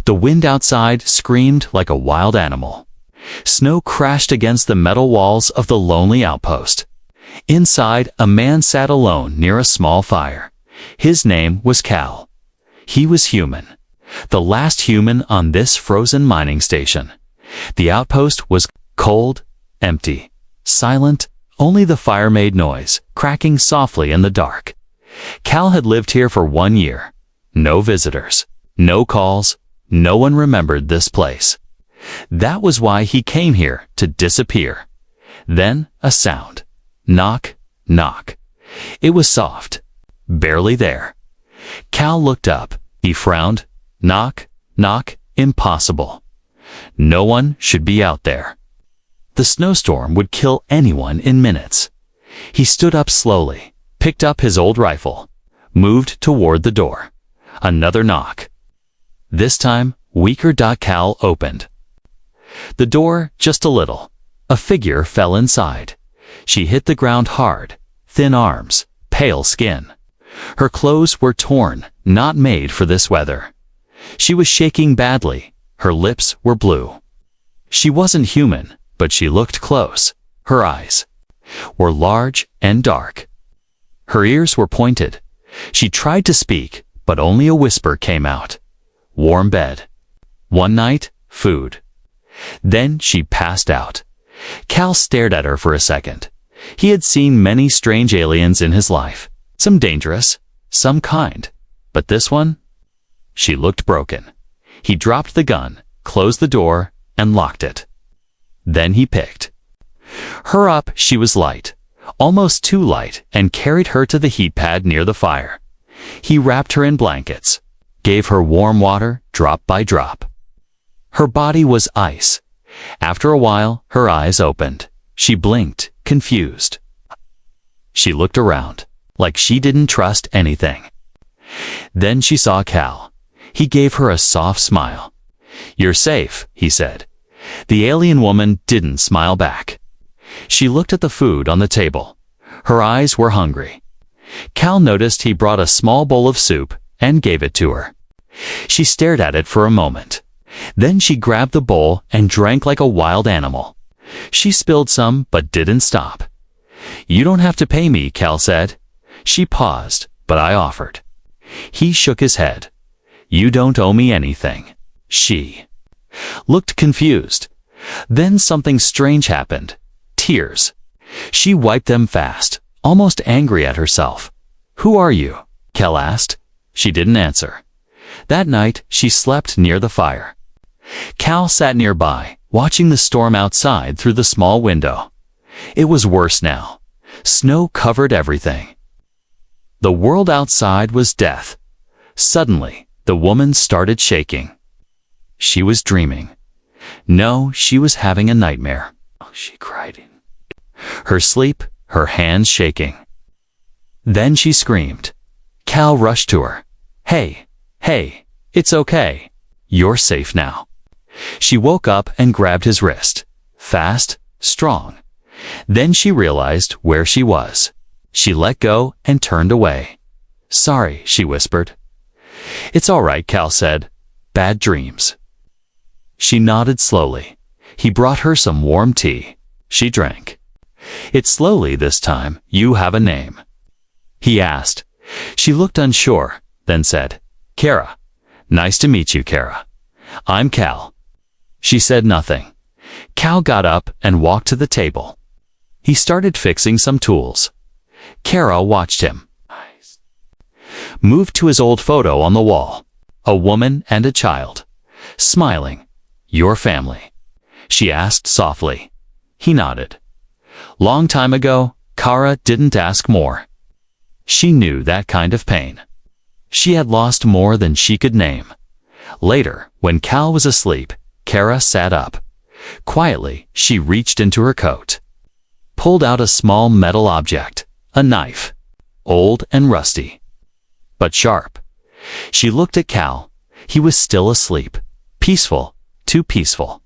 The wind outside screamed like a wild animal. Snow crashed against the metal walls of the lonely outpost. Inside, a man sat alone near a small fire. His name was Cal. He was human. The last human on this frozen mining station. The outpost was cold, empty, silent. Only the fire made noise, cracking softly in the dark. Cal had lived here for 1 year. No visitors, no calls, no one remembered this place. That was why he came here, to disappear. Then a sound. Knock, knock. It was soft, barely there. Cal looked up. He frowned. Knock, knock, impossible. No one should be out there. The snowstorm would kill anyone in minutes. He stood up slowly, picked up his old rifle, moved toward the door. Another knock. This time, weaker. Cal opened the door just a little. A figure fell inside. She hit the ground hard, thin arms, pale skin. Her clothes were torn, not made for this weather. She was shaking badly. Her lips were blue. She wasn't human, but she looked close. Her eyes were large and dark. Her ears were pointed. She tried to speak, but only a whisper came out. Warm bed. One night, food. Then she passed out. Cal stared at her for a second. He had seen many strange aliens in his life. Some dangerous, some kind. But this one? She looked broken. He dropped the gun, closed the door, and locked it. Then he picked her up. She was light, almost too light, and carried her to the heat pad near the fire. He wrapped her in blankets, gave her warm water drop by drop. Her body was ice. After a while, her eyes opened. She blinked, confused. She looked around, like she didn't trust anything. Then she saw Cal. He gave her a soft smile. "You're safe," he said. The alien woman didn't smile back. She looked at the food on the table. Her eyes were hungry. Cal noticed he brought a small bowl of soup and gave it to her. She stared at it for a moment. Then she grabbed the bowl and drank like a wild animal. She spilled some, but didn't stop. "You don't have to pay me," Cal said. She paused, but I offered. He shook his head. "You don't owe me anything." She looked confused. Then something strange happened. Tears. She wiped them fast, almost angry at herself. "Who are you?" Cal asked. She didn't answer. That night, she slept near the fire. Cal sat nearby, watching the storm outside through the small window. It was worse now. Snow covered everything. The world outside was death. Suddenly, the woman started shaking. She was dreaming. No, she was having a nightmare. She cried. Her sleep, her hands shaking. Then she screamed. Cal rushed to her. Hey, it's okay. You're safe now." She woke up and grabbed his wrist. Fast, strong. Then she realized where she was. She let go and turned away. "Sorry," she whispered. "It's all right," Cal said. "Bad dreams." She nodded slowly. He brought her some warm tea. She drank it slowly this time. "You have a name?" he asked. She looked unsure, then said, "Kara." "Nice to meet you, Kara." "I'm Cal." She said nothing. Cal got up and walked to the table. He started fixing some tools. Kara watched him. Moved to his old photo on the wall. A woman and a child. Smiling. "Your family?" she asked softly. He nodded. Long time ago, Kara didn't ask more. She knew that kind of pain. She had lost more than she could name. Later, when Cal was asleep, Kara sat up. Quietly, she reached into her coat. Pulled out a small metal object, a knife. Old and rusty, but sharp. She looked at Cal. He was still asleep. Peaceful, too peaceful.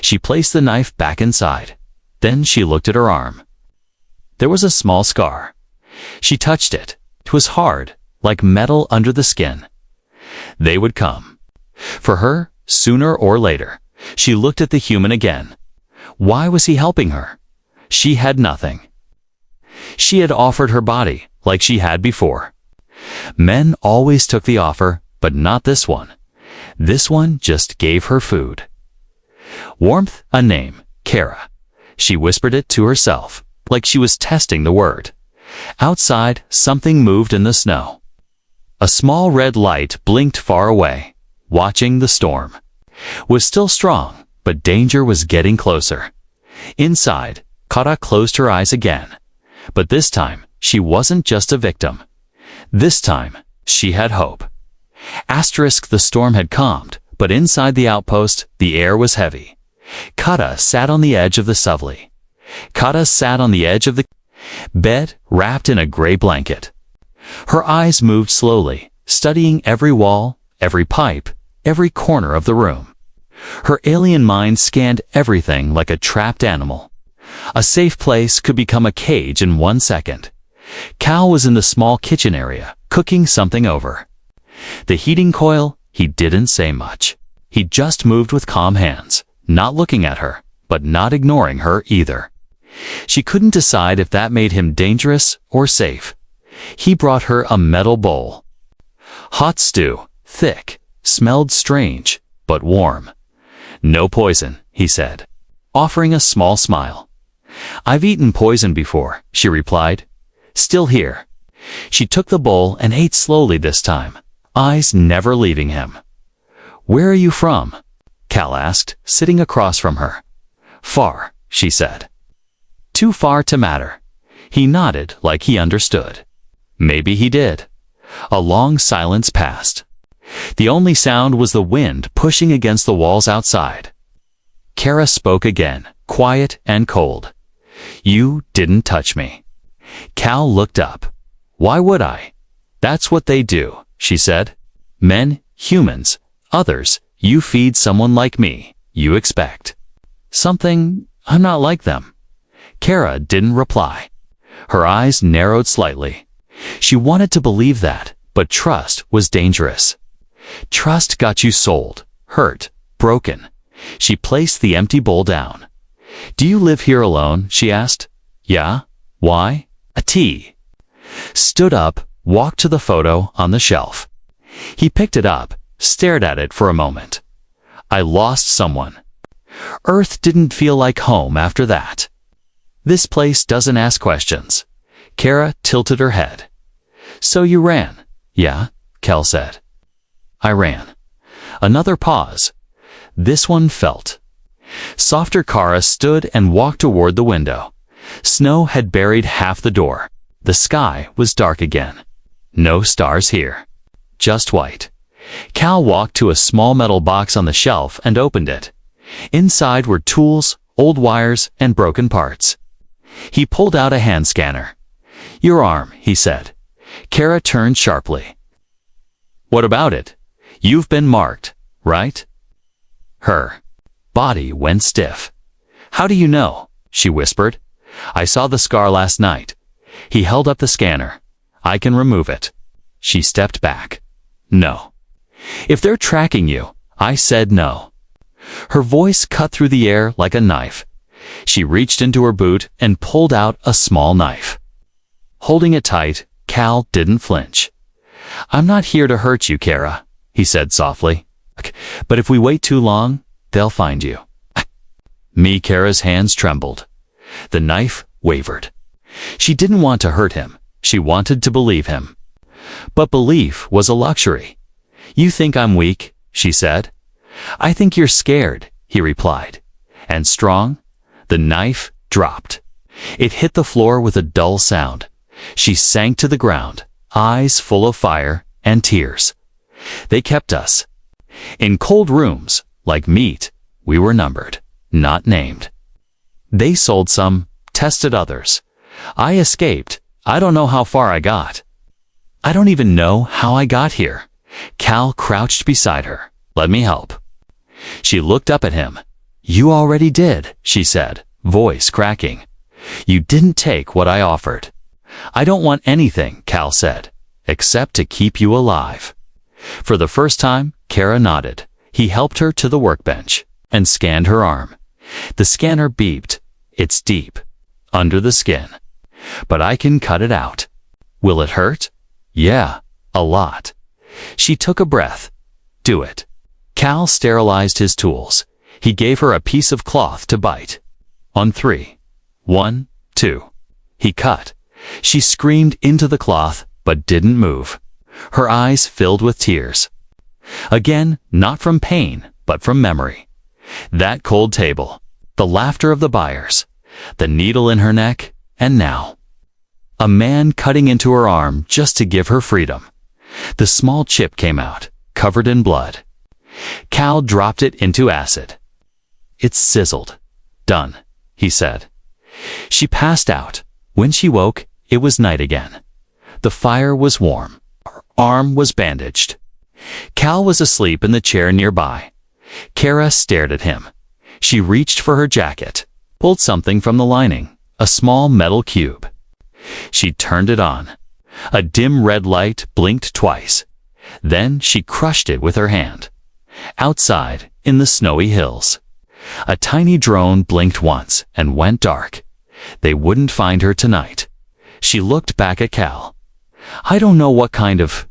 She placed the knife back inside. Then she looked at her arm. There was a small scar. She touched it. It was hard, like metal under the skin. They would come. For her, Sooner or later, she looked at the human again. Why was he helping her? She had nothing. She had offered her body, like she had before. Men always took the offer, but not this one. This one just gave her food. Warmth, a name, Kara. She whispered it to herself, like she was testing the word. Outside, something moved in the snow. A small red light blinked far away, watching the storm. Was still strong, but danger was getting closer. Inside, Kara closed her eyes again. But this time, she wasn't just a victim. This time, she had hope. Asterisk, the storm had calmed, but inside the outpost, the air was heavy. Kara sat on the edge of the suvli. Kara sat on the edge of the bed, wrapped in a gray blanket. Her eyes moved slowly, studying every wall, every pipe, every corner of the room. Her alien mind scanned everything like a trapped animal. A safe place could become a cage in 1 second. Cal was in the small kitchen area, cooking something over. The heating coil, he didn't say much. He just moved with calm hands, not looking at her, but not ignoring her either. She couldn't decide if that made him dangerous or safe. He brought her a metal bowl. Hot stew, thick, smelled strange, but warm. No poison, he said, offering a small smile. I've eaten poison before, she replied. Still here. She took the bowl and ate slowly this time, eyes never leaving him. Where are you from? Cal asked, sitting across from her. Far, she said. Too far to matter. He nodded like he understood. Maybe he did. A long silence passed. The only sound was the wind pushing against the walls outside. Kara spoke again, quiet and cold. You didn't touch me. Cal looked up. Why would I? That's what they do, she said. Men, humans, others, you feed someone like me, you expect something. I'm not like them. Kara didn't reply. Her eyes narrowed slightly. She wanted to believe that, but trust was dangerous. Trust got you sold, hurt, broken. She placed the empty bowl down. Do you live here alone? She asked. Yeah. Why? A tea. Stood up, walked to the photo on the shelf. He picked it up, stared at it for a moment. I lost someone. Earth didn't feel like home after that. This place doesn't ask questions. Kara tilted her head. So you ran? Yeah, Cal said. I ran. Another pause. This one felt. Softer. Kara stood and walked toward the window. Snow had buried half the door. The sky was dark again. No stars here. Just white. Cal walked to a small metal box on the shelf and opened it. Inside were tools, old wires, and broken parts. He pulled out a hand scanner. Your arm, he said. Kara turned sharply. What about it? You've been marked, right? Her body went stiff. How do you know? She whispered. I saw the scar last night. He held up the scanner. I can remove it. She stepped back. No. If they're tracking you, I said no. Her voice cut through the air like a knife. She reached into her boot and pulled out a small knife. Holding it tight, Cal didn't flinch. I'm not here to hurt you, Kara, he said softly. But if we wait too long, they'll find you. Me. Kara's hands trembled. The knife wavered. She didn't want to hurt him. She wanted to believe him. But belief was a luxury. You think I'm weak, she said. I think you're scared, he replied. And strong? The knife dropped. It hit the floor with a dull sound. She sank to the ground, eyes full of fire and tears. They kept us. In cold rooms, like meat, we were numbered, not named. They sold some, tested others. I escaped. I don't know how far I got. I don't even know how I got here. Cal crouched beside her. Let me help. She looked up at him. You already did, she said, voice cracking. You didn't take what I offered. I don't want anything, Cal said, except to keep you alive. For the first time, Kara nodded. He helped her to the workbench and scanned her arm. The scanner beeped. It's deep, under the skin. But I can cut it out. Will it hurt? Yeah, a lot. She took a breath. Do it. Cal sterilized his tools. He gave her a piece of cloth to bite. On 3. 1, 2. He cut. She screamed into the cloth, but didn't move. Her eyes filled with tears. Again, not from pain, but from memory. That cold table, the laughter of the buyers, the needle in her neck, and now. A man cutting into her arm just to give her freedom. The small chip came out, covered in blood. Cal dropped it into acid. It sizzled. Done, he said. She passed out. When she woke, it was night again. The fire was warm. Her arm was bandaged. Cal was asleep in the chair nearby. Kara stared at him. She reached for her jacket, pulled something from the lining, a small metal cube. She turned it on. A dim red light blinked twice. Then she crushed it with her hand. Outside, in the snowy hills, a tiny drone blinked once and went dark. They wouldn't find her tonight. She looked back at Cal. I don't know what kind of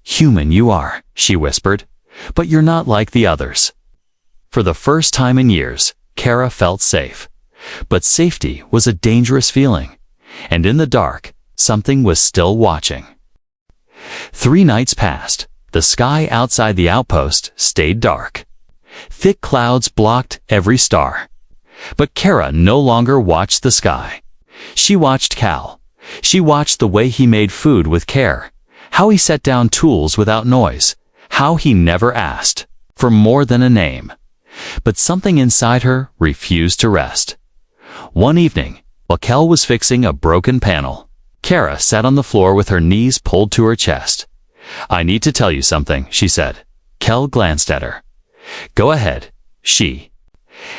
human you are, she whispered, but you're not like the others. For the first time in years, Kara felt safe. But safety was a dangerous feeling, and in the dark, something was still watching. 3 nights passed. The sky outside the outpost stayed dark. Thick clouds blocked every star. But Kara no longer watched the sky. She watched Cal. She watched the way he made food with care, how he set down tools without noise, how he never asked for more than a name. But something inside her refused to rest. One evening, while Cal was fixing a broken panel, Kara sat on the floor with her knees pulled to her chest. I need to tell you something, she said. Cal glanced at her. Go ahead, she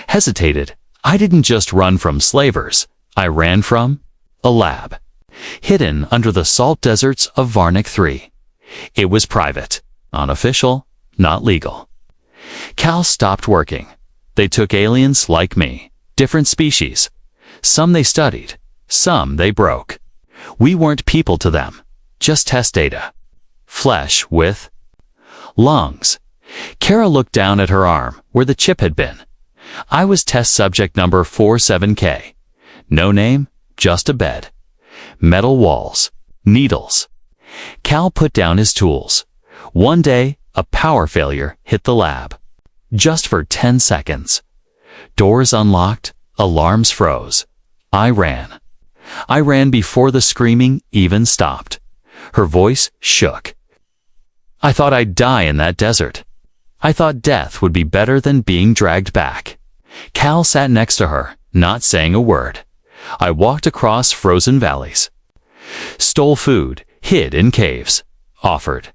hesitated. I didn't just run from slavers. I ran from a lab, hidden under the salt deserts of Varnic 3. It was private, unofficial, not legal. Cal stopped working. They took aliens like me, different species. Some they studied, some they broke. We weren't people to them, just test data. Flesh with lungs. Kara looked down at her arm, where the chip had been. I was test subject number 47K. No name, just a bed. Metal walls. Needles. Cal put down his tools. One day, a power failure hit the lab. Just for 10 seconds. Doors unlocked, alarms froze. I ran. I ran before the screaming even stopped. Her voice shook. I thought I'd die in that desert. I thought death would be better than being dragged back. Cal sat next to her, not saying a word. I walked across frozen valleys. Stole food, hid in caves, offered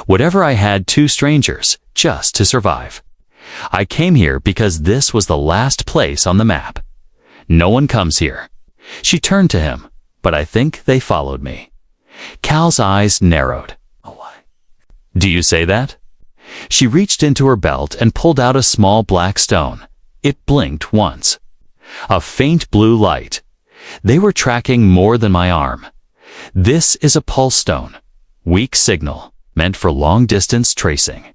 whatever I had to strangers, just to survive. I came here because this was the last place on the map. No one comes here. She turned to him, but I think they followed me. Cal's eyes narrowed. Do you say that? She reached into her belt and pulled out a small black stone. It blinked once. A faint blue light. They were tracking more than my arm. This is a pulse stone. Weak signal, meant for long-distance tracing.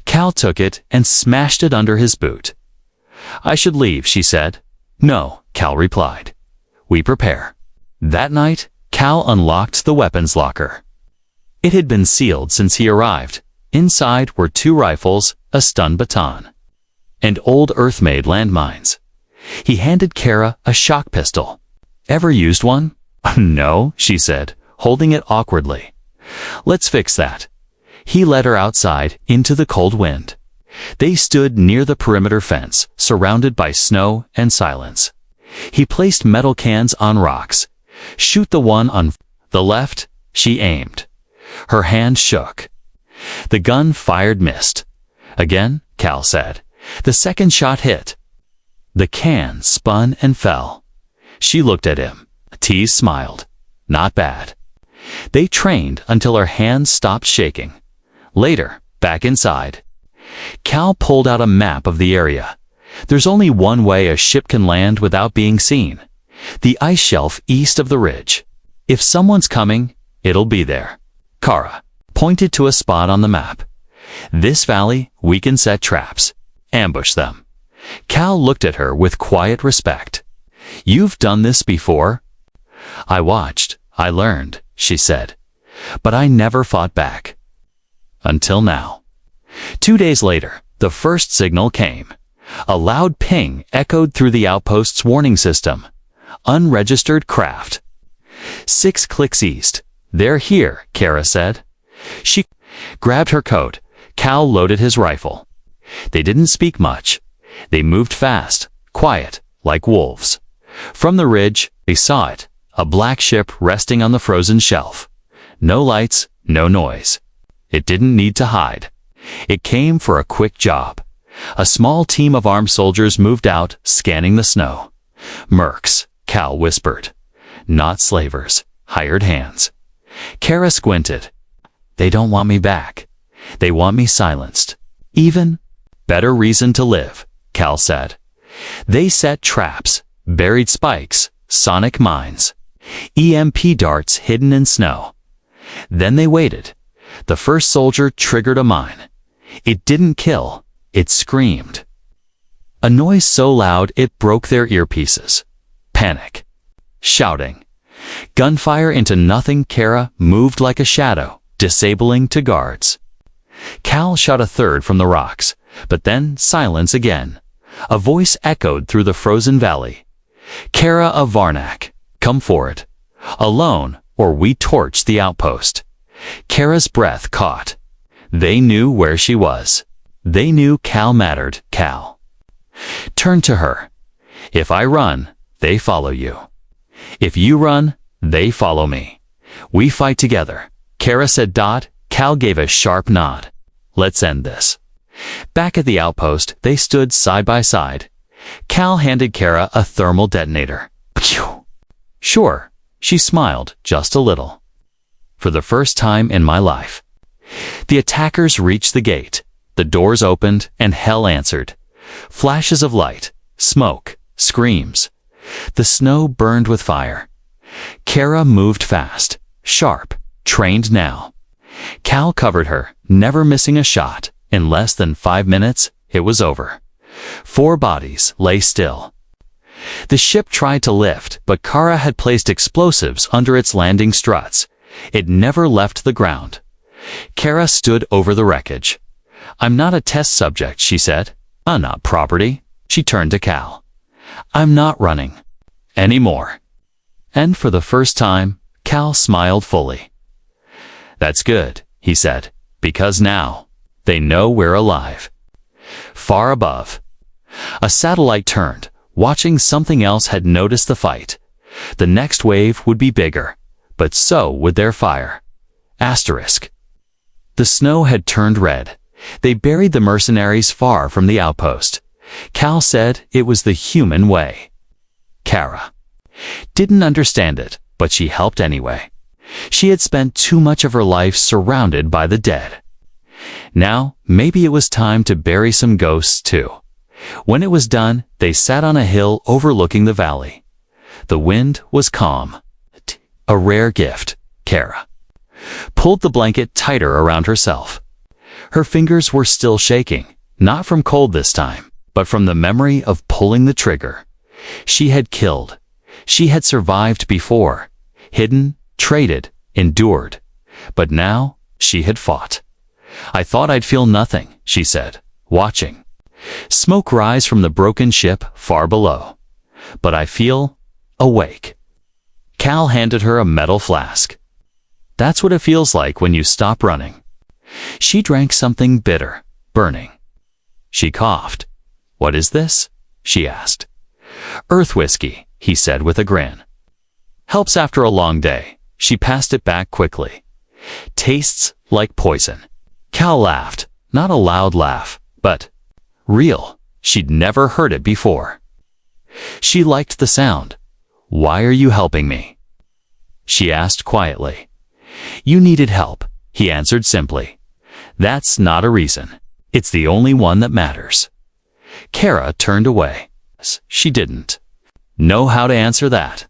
Cal took it and smashed it under his boot. I should leave, she said. No, Cal replied. We prepare. That night, Cal unlocked the weapons locker. It had been sealed since he arrived. Inside were 2 rifles, a stun baton, and old Earth-made landmines. He handed Kara a shock pistol. Ever used one? No, she said, holding it awkwardly. Let's fix that. He led her outside, into the cold wind. They stood near the perimeter fence, surrounded by snow and silence. He placed metal cans on rocks. Shoot the one on the left, she aimed. Her hand shook. The gun fired missed. Again, Cal said. The second shot hit. The can spun and fell. She looked at him. Tease smiled. Not bad. They trained until her hands stopped shaking. Later, back inside, Cal pulled out a map of the area. There's only one way a ship can land without being seen. The ice shelf east of the ridge. If someone's coming, it'll be there. Kara pointed to a spot on the map. This valley, we can set traps. Ambush them. Cal looked at her with quiet respect. You've done this before? I watched, I learned, she said. But I never fought back. Until now. 2 days later, the first signal came. A loud ping echoed through the outpost's warning system. Unregistered craft. 6 clicks east. They're here, Kara said. She grabbed her coat. Cal loaded his rifle. They didn't speak much. They moved fast, quiet, like wolves. From the ridge, they saw it, a black ship resting on the frozen shelf. No lights, no noise. It didn't need to hide. It came for a quick job. A small team of armed soldiers moved out, scanning the snow. Mercs, Cal whispered. Not slavers, hired hands. Kara squinted. They don't want me back. They want me silenced. Even better reason to live, Cal said. They set traps, buried spikes, sonic mines, EMP darts hidden in snow. Then they waited. The first soldier triggered a mine. It didn't kill, it screamed. A noise so loud it broke their earpieces. Panic. Shouting. Gunfire into nothing. Kara moved like a shadow, disabling to guards. Cal shot a third from the rocks, but then silence again. A voice echoed through the frozen valley. Kara of Varnak, come for it. Alone, or we torch the outpost. Kara's breath caught. They knew where she was. They knew Cal mattered. Cal turned to her. If I run, they follow you. If you run, they follow me. We fight together. Kara said. Cal gave a sharp nod. Let's end this. Back at the outpost, they stood side by side. Cal handed Kara a thermal detonator. Phew. Sure, she smiled, just a little. For the first time in my life. The attackers reached the gate. The doors opened, and hell answered. Flashes of light, smoke, screams. The snow burned with fire. Kara moved fast, sharp, trained now. Cal covered her, never missing a shot. In less than 5 minutes, it was over. 4 bodies lay still. The ship tried to lift, but Kara had placed explosives under its landing struts. It never left the ground. Kara stood over the wreckage. I'm not a test subject, she said. I'm not property. She turned to Cal. I'm not running. Anymore. And for the first time, Cal smiled fully. That's good, he said, because now they know we're alive. Far above, a satellite turned, watching something else had noticed the fight. The next wave would be bigger, but so would their fire. Asterisk. The snow had turned red. They buried the mercenaries far from the outpost. Cal said it was the human way. Kara didn't understand it, but she helped anyway. She had spent too much of her life surrounded by the dead. Now, maybe it was time to bury some ghosts too. When it was done, they sat on a hill overlooking the valley. The wind was calm. A rare gift, Kara pulled the blanket tighter around herself. Her fingers were still shaking, not from cold this time, but from the memory of pulling the trigger. She had killed. She had survived before, hidden, traded, endured. But now she had fought. I thought I'd feel nothing, she said, watching. Smoke rise from the broken ship far below. But I feel awake. Cal handed her a metal flask. That's what it feels like when you stop running. She drank something bitter, burning. She coughed. What is this? She asked. Earth whiskey, he said with a grin. Helps after a long day. She passed it back quickly. Tastes like poison. Cal laughed, not a loud laugh, but real. She'd never heard it before. She liked the sound. Why are you helping me? She asked quietly. You needed help, he answered simply. That's not a reason. It's the only one that matters. Kara turned away. She didn't know how to answer that.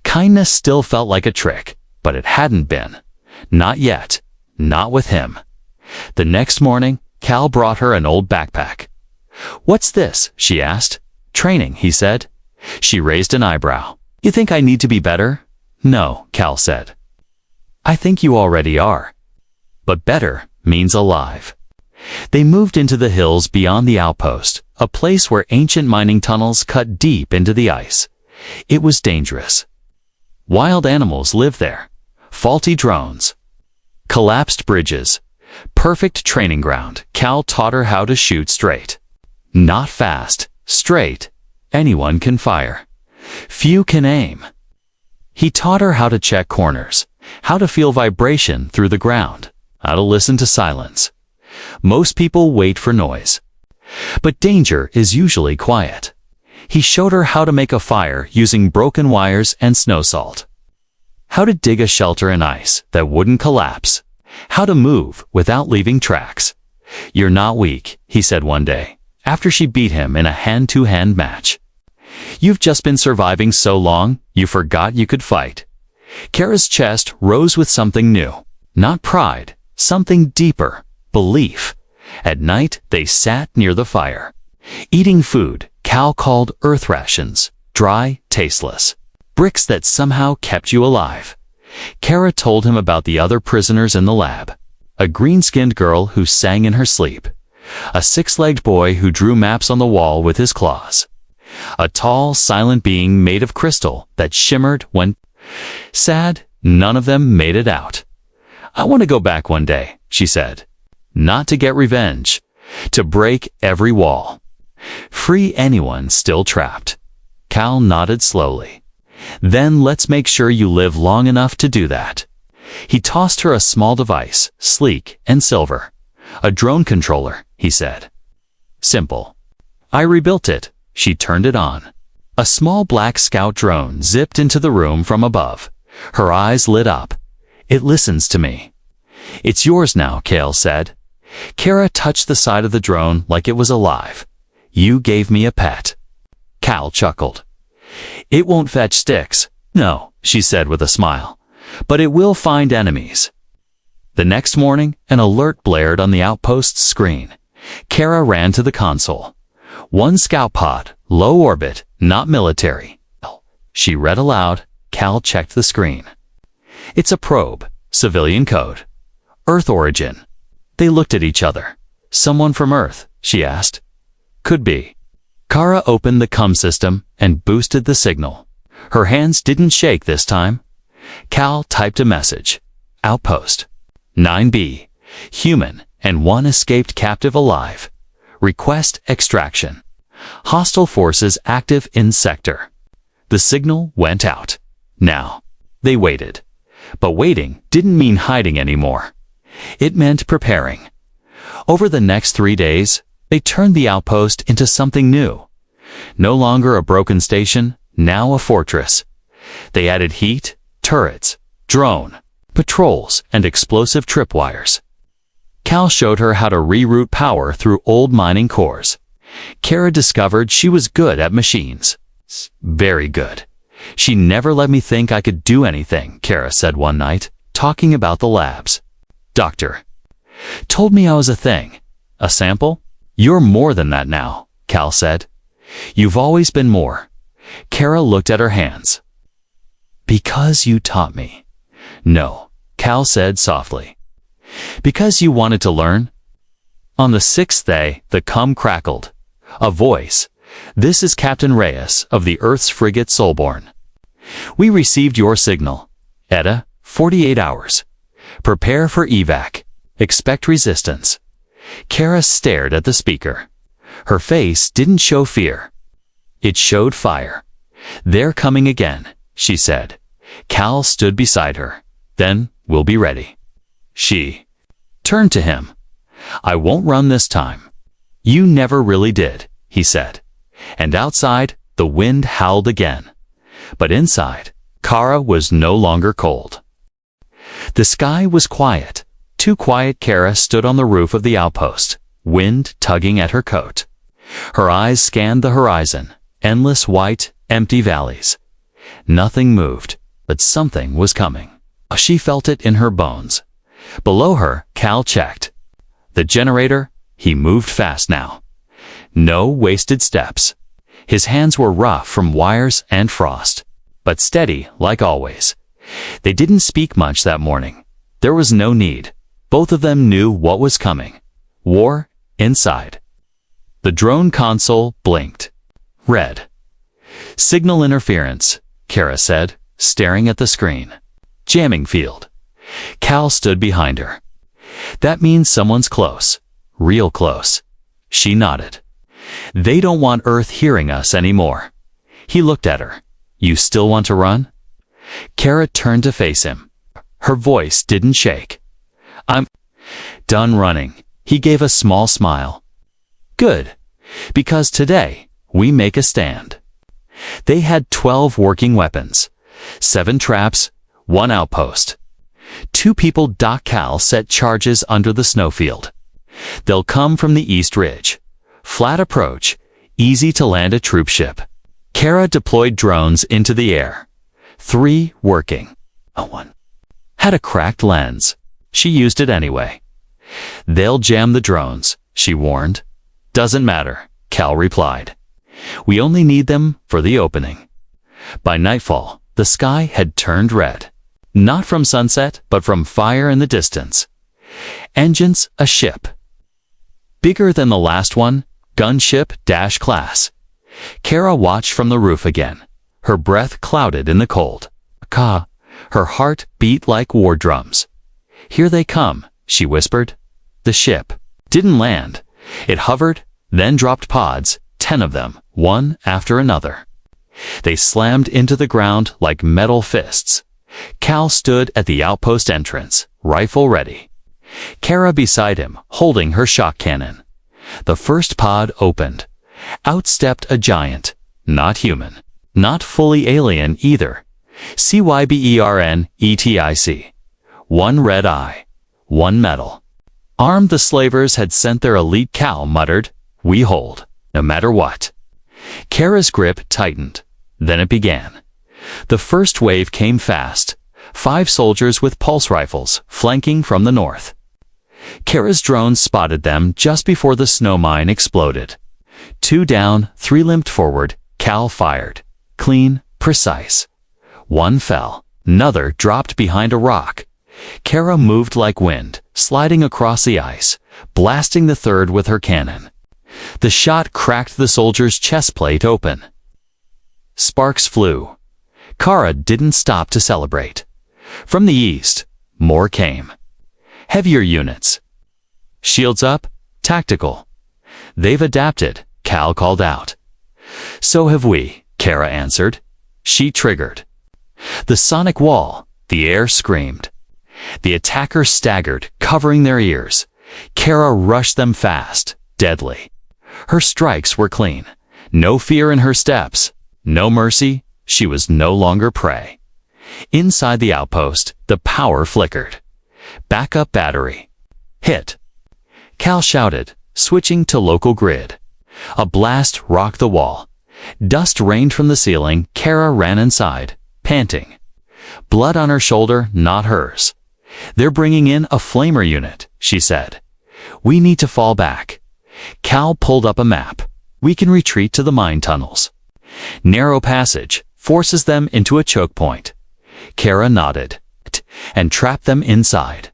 Kindness still felt like a trick, but it hadn't been. Not yet. Not with him. The next morning, Cal brought her an old backpack. "What's this?" she asked. "Training," he said. She raised an eyebrow. "You think I need to be better?" "No," Cal said. "I think you already are." But better means alive. They moved into the hills beyond the outpost, a place where ancient mining tunnels cut deep into the ice. It was dangerous. Wild animals lived there. Faulty drones. Collapsed bridges. Perfect training ground. Cal taught her how to shoot straight. Not fast. Straight. Anyone can fire. Few can aim. He taught her how to check corners, how to feel vibration through the ground, how to listen to silence. Most people wait for noise. But danger is usually quiet. He showed her how to make a fire using broken wires and snow salt. How to dig a shelter in ice that wouldn't collapse. How to move without leaving tracks. "You're not weak," he said one day, after she beat him in a hand-to-hand match. "You've just been surviving so long, you forgot you could fight." Kara's chest rose with something new. Not pride, something deeper. Belief. At night, they sat near the fire. Eating food Cal called earth rations, dry, tasteless. Bricks that somehow kept you alive. Kara told him about the other prisoners in the lab. A green-skinned girl who sang in her sleep. A six-legged boy who drew maps on the wall with his claws. A tall, silent being made of crystal that shimmered when sad. None of them made it out. "I want to go back one day," she said. "Not to get revenge. To break every wall. Free anyone still trapped." Cal nodded slowly. "Then let's make sure you live long enough to do that." He tossed her a small device, sleek and silver. "A drone controller," he said. "Simple." "I rebuilt it." She turned it on. A small black scout drone zipped into the room from above. Her eyes lit up. "It listens to me." "It's yours now," Cal said. Kara touched the side of the drone like it was alive. "You gave me a pet." Cal chuckled. "It won't fetch sticks." "No," she said with a smile. "But it will find enemies." The next morning, an alert blared on the outpost's screen. Kara ran to the console. "One scout pod, low orbit, not military." She read aloud. Cal checked the screen. "It's a probe, civilian code. Earth origin." They looked at each other. "Someone from Earth?" she asked. "Could be." Kara opened the COM system and boosted the signal. Her hands didn't shake this time. Cal typed a message. "Outpost. 9B. Human and one escaped captive alive. Request extraction. Hostile forces active in sector." The signal went out. Now, they waited. But waiting didn't mean hiding anymore. It meant preparing. Over the next 3 days, they turned the outpost into something new. No longer a broken station, now a fortress. They added heat, turrets, drone, patrols, and explosive tripwires. Cal showed her how to reroute power through old mining cores. Kara discovered she was good at machines. Very good. "She never let me think I could do anything," Kara said one night, talking about the labs. "Doctor told me I was a thing. A sample? You're more than that now," Cal said. "You've always been more." Kara looked at her hands. "Because you taught me." "No," Cal said softly. "Because you wanted to learn." On the 6th day, the COM crackled. A voice. "This is Captain Reyes of the Earth's frigate Soulborn. We received your signal. ETA, 48 hours. Prepare for evac. Expect resistance." Kara stared at the speaker. Her face didn't show fear. It showed fire. "They're coming again," she said. Cal stood beside her. "Then we'll be ready." She turned to him. "I won't run this time." "You never really did," he said. And outside, the wind howled again. But inside, Kara was no longer cold. The sky was quiet. Too quiet. Kara stood on the roof of the outpost. wind tugging at her coat. Her eyes scanned the horizon, endless white, empty valleys. Nothing moved, but something was coming. She felt it in her bones. Below her, Cal checked. The generator, he moved fast now. No wasted steps. His hands were rough from wires and frost, but steady like always. They didn't speak much that morning. There was no need. Both of them knew what was coming. War inside. The drone console blinked. Red. Signal interference, Kara said, staring at the screen. Jamming field. Cal stood behind her. That means someone's close. Real close. She nodded. They don't want Earth hearing us anymore. He looked at her. You still want to run? Kara turned to face him. Her voice didn't shake. I'm done running. He gave a small smile. Good. Because today, we make a stand. They had 12 working weapons. 7 traps, 1 outpost. 2 people. Cal set charges under the snowfield. They'll come from the East Ridge. Flat approach, easy to land a troop ship. Kara deployed drones into the air. 3 working. 1 had a cracked lens. She used it anyway. They'll jam the drones, she warned. Doesn't matter, Cal replied. We only need them for the opening. By nightfall, the sky had turned red. Not from sunset, but from fire in the distance. Engines, a ship. Bigger than the last one, gunship dash class. Kara watched from the roof again. Her breath clouded in the cold. Her heart beat like war drums. Here they come, she whispered. The ship didn't land. It hovered, then dropped pods, 10 of them, one after another. They slammed into the ground like metal fists. Cal stood at the outpost entrance, rifle ready. Kara beside him, holding her shock cannon. The first pod opened. Out stepped a giant, not human, not fully alien either. Cybernetic. 1 red eye, 1 metal. Armed, the slavers had sent their elite. Cal muttered, we hold, no matter what. Kara's grip tightened. Then it began. The first wave came fast. 5 soldiers with pulse rifles, flanking from the north. Kara's drones spotted them just before the snow mine exploded. 2 down, 3 limped forward. Cal fired. Clean, precise. 1 fell. Another dropped behind a rock. Kara moved like wind, sliding across the ice, blasting the third with her cannon. The shot cracked the soldier's chest plate open. Sparks flew. Kara didn't stop to celebrate. From the east, more came. Heavier units. Shields up, tactical. They've adapted, Cal called out. So have we, Kara answered. She triggered. The sonic wall, the air screamed. The attackers staggered, covering their ears. Kara rushed them fast, deadly. Her strikes were clean. No fear in her steps. No mercy. She was no longer prey. Inside the outpost, the power flickered. Backup battery. Hit. Cal shouted, switching to local grid. A blast rocked the wall. Dust rained from the ceiling. Kara ran inside, panting. Blood on her shoulder, not hers. They're bringing in a flamer unit, she said. We need to fall back. Cal pulled up a map. We can retreat to the mine tunnels. Narrow passage forces them into a choke point. Kara nodded and trapped them inside.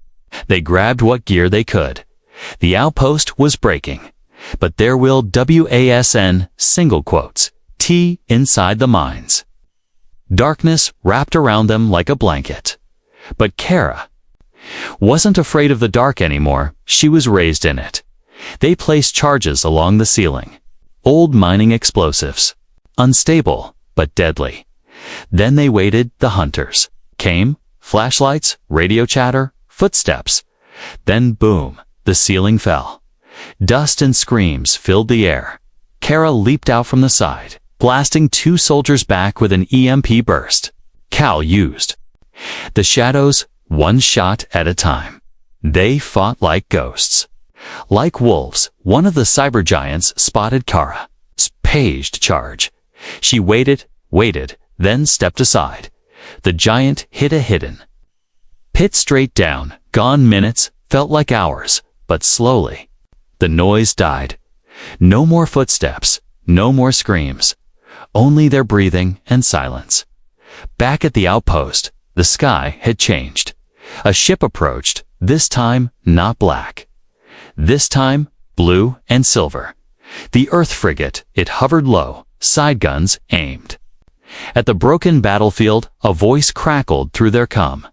They grabbed what gear they could. The outpost was breaking, but there will WASN single quotes T inside the mines. Darkness wrapped around them like a blanket. But Kara wasn't afraid of the dark anymore. She was raised in it. They placed charges along the ceiling. Old mining explosives. Unstable, but deadly. Then they waited. The hunters came. Flashlights, radio chatter, footsteps. Then boom, the ceiling fell. Dust and screams filled the air. Kara leaped out from the side, blasting 2 soldiers back with an EMP burst. Cal used the shadows, 1 shot at a time. They fought like ghosts. Like wolves, one of the cyber giants spotted Kara's paged charge. She waited, then stepped aside. The giant hit a hidden pit straight down. Gone minutes, felt like hours, but slowly. The noise died. No more footsteps, no more screams. Only their breathing and silence. Back at the outpost, the sky had changed. A ship approached, this time not black. This time, blue and silver. The Earth frigate, it hovered low, side guns aimed. At the broken battlefield, a voice crackled through their comm.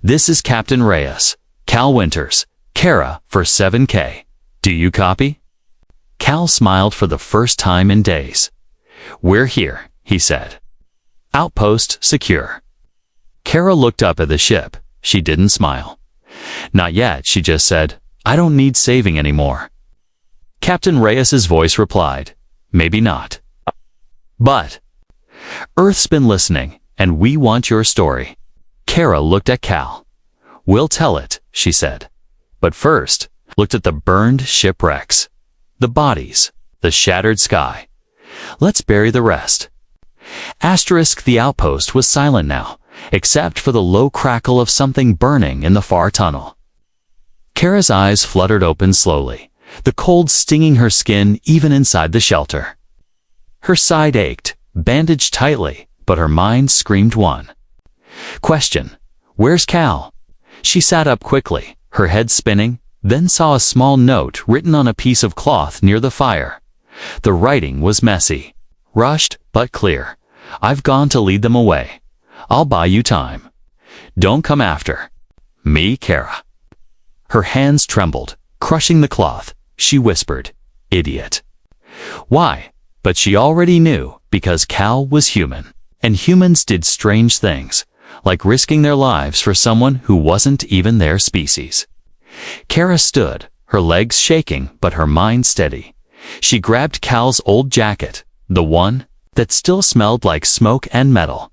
"This is Captain Reyes. Cal Winters. Kara for 7K. Do you copy?" Cal smiled for the first time in days. "We're here," he said. "Outpost secure." Kara looked up at the ship. She didn't smile. "Not yet," she just said. "I don't need saving anymore." Captain Reyes's voice replied, "Maybe not. But Earth's been listening, and we want your story." Kara looked at Cal. "We'll tell it," she said. But first, looked at the burned shipwrecks, the bodies, the shattered sky. "Let's bury the rest." The outpost was silent now, except for the low crackle of something burning in the far tunnel. Kara's eyes fluttered open slowly, the cold stinging her skin even inside the shelter. Her side ached, bandaged tightly, but her mind screamed one question: "Where's Cal?" She sat up quickly, her head spinning, then saw a small note written on a piece of cloth near the fire. The writing was messy, rushed, but clear. "I've gone to lead them away. I'll buy you time. Don't come after me, Kara." Her hands trembled, crushing the cloth. She whispered, "Idiot." Why? But she already knew, because Cal was human, and humans did strange things, like risking their lives for someone who wasn't even their species. Kara stood, her legs shaking but her mind steady. She grabbed Cal's old jacket, the one that still smelled like smoke and metal.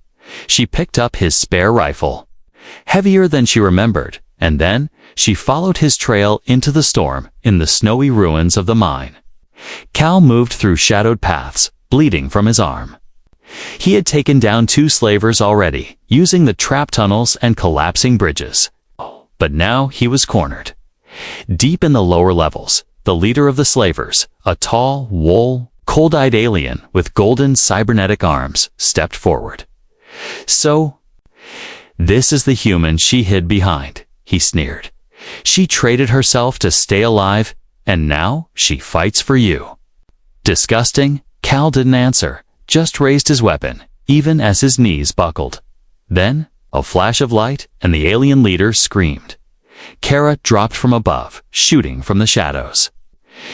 She picked up his spare rifle, heavier than she remembered, and then she followed his trail into the storm in the snowy ruins of the mine. Cal moved through shadowed paths, bleeding from his arm. He had taken down 2 slavers already, using the trap tunnels and collapsing bridges. But now he was cornered. Deep in the lower levels, the leader of the slavers, a tall, cold-eyed alien with golden cybernetic arms, stepped forward. "So, this is the human she hid behind," he sneered. "She traded herself to stay alive, and now she fights for you." Disgusting, Cal didn't answer, just raised his weapon, even as his knees buckled. Then, a flash of light, and the alien leader screamed. Kara dropped from above, shooting from the shadows.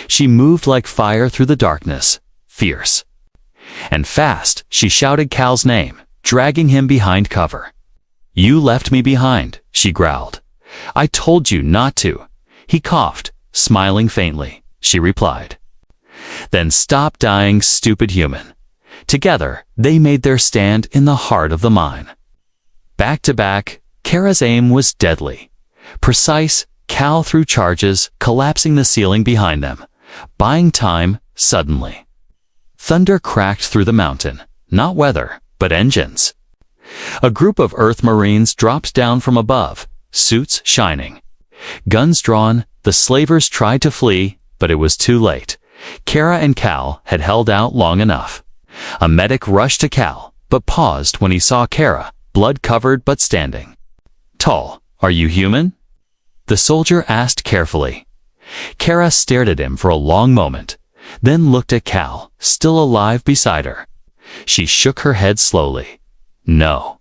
She moved like fire through the darkness, fierce. And fast, she shouted Cal's name, dragging him behind cover. "You left me behind," she growled. "I told you not to." He coughed, smiling faintly. She replied, "Then stop dying, stupid human." Together, they made their stand in the heart of the mine. Back to back, Kara's aim was deadly. Precise, Cal threw charges, collapsing the ceiling behind them, buying time. Suddenly, thunder cracked through the mountain, not weather, but engines. A group of Earth Marines dropped down from above, suits shining. Guns drawn, the slavers tried to flee, but it was too late. Kara and Cal had held out long enough. A medic rushed to Cal, but paused when he saw Kara, blood-covered but standing. "Tall, are you human?" the soldier asked carefully. Kara stared at him for a long moment, then looked at Cal, still alive beside her. She shook her head slowly. "No.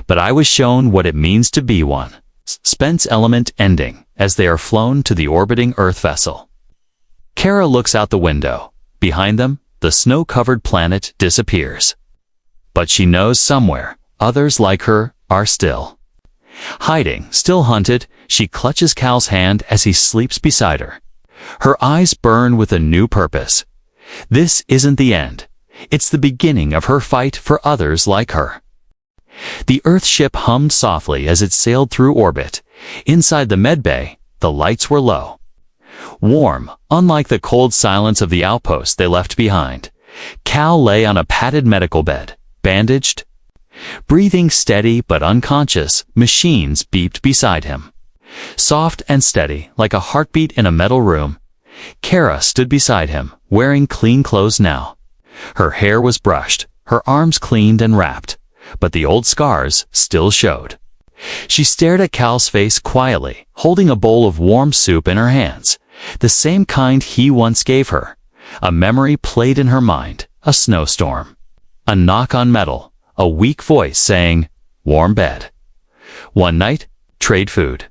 But I was shown what it means to be one." Suspense element ending, as they are flown to the orbiting Earth vessel. Kara looks out the window. Behind them, the snow-covered planet disappears. But she knows somewhere, others like her are still. Hiding, still hunted, she clutches Cal's hand as he sleeps beside her. Her eyes burn with a new purpose. This isn't the end. It's the beginning of her fight for others like her. The Earth ship hummed softly as it sailed through orbit. Inside the medbay, the lights were low. Warm, unlike the cold silence of the outpost they left behind, Cal lay on a padded medical bed, bandaged. Breathing steady but unconscious, machines beeped beside him. Soft and steady, like a heartbeat in a metal room, Kara stood beside him, wearing clean clothes now. Her hair was brushed, her arms cleaned and wrapped, but the old scars still showed. She stared at Cal's face quietly, holding a bowl of warm soup in her hands, the same kind he once gave her. A memory played in her mind, a snowstorm. A knock on metal, a weak voice saying, "Warm bed." One night, trade food.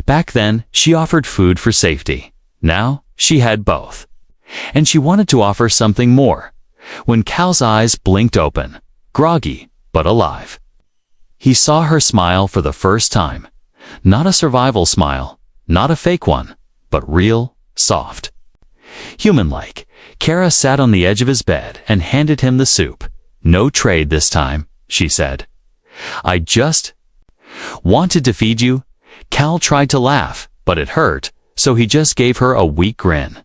Back then, she offered food for safety. Now, she had both. And she wanted to offer something more. When Cal's eyes blinked open, groggy but alive, he saw her smile for the first time. Not a survival smile, not a fake one, but real, soft. Human-like, Kara sat on the edge of his bed and handed him the soup. "No trade this time," she said. "I just wanted to feed you." Cal tried to laugh, but it hurt, so he just gave her a weak grin.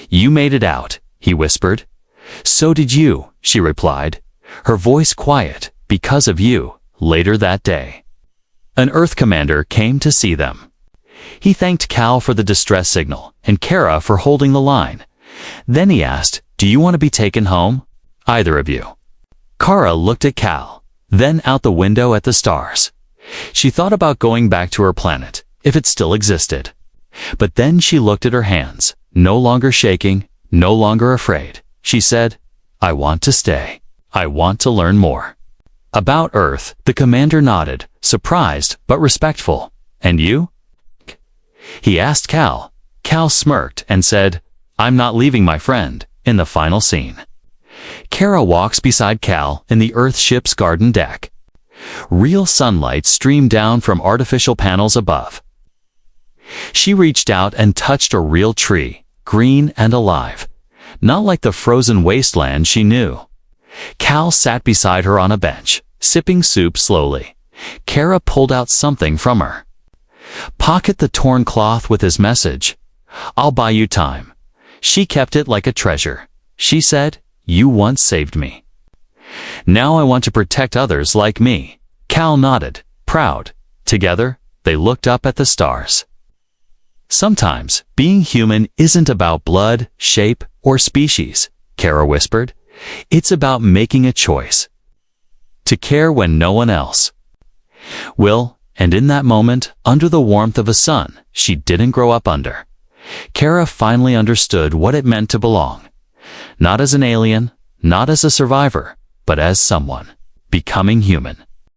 "You made it out," he whispered. "So did you," she replied, her voice quiet. "Because of you." Later that day, an Earth commander came to see them. He thanked Cal for the distress signal and Kara for holding the line. Then he asked, "Do you want to be taken home? Either of you?" Kara looked at Cal, then out the window at the stars. She thought about going back to her planet, if it still existed. But then she looked at her hands, no longer shaking, no longer afraid. She said, "I want to stay. I want to learn more." About Earth, the commander nodded, surprised but respectful. "And you?" he asked Cal. Cal smirked and said, "I'm not leaving my friend." In the final scene, Kara walks beside Cal in the Earth ship's garden deck. Real sunlight streamed down from artificial panels above. She reached out and touched a real tree, green and alive, not like the frozen wasteland she knew. Cal sat beside her on a bench, sipping soup slowly. Kara pulled out something from her. Pocket the torn cloth with his message. "I'll buy you time." She kept it like a treasure. She said, "You once saved me. Now I want to protect others like me." Cal nodded, proud. Together, they looked up at the stars. "Sometimes, being human isn't about blood, shape, or species," Kara whispered. "It's about making a choice. To care when no one else will." And in that moment, under the warmth of a sun she didn't grow up under, Kara finally understood what it meant to belong. Not as an alien, not as a survivor, but as someone becoming human.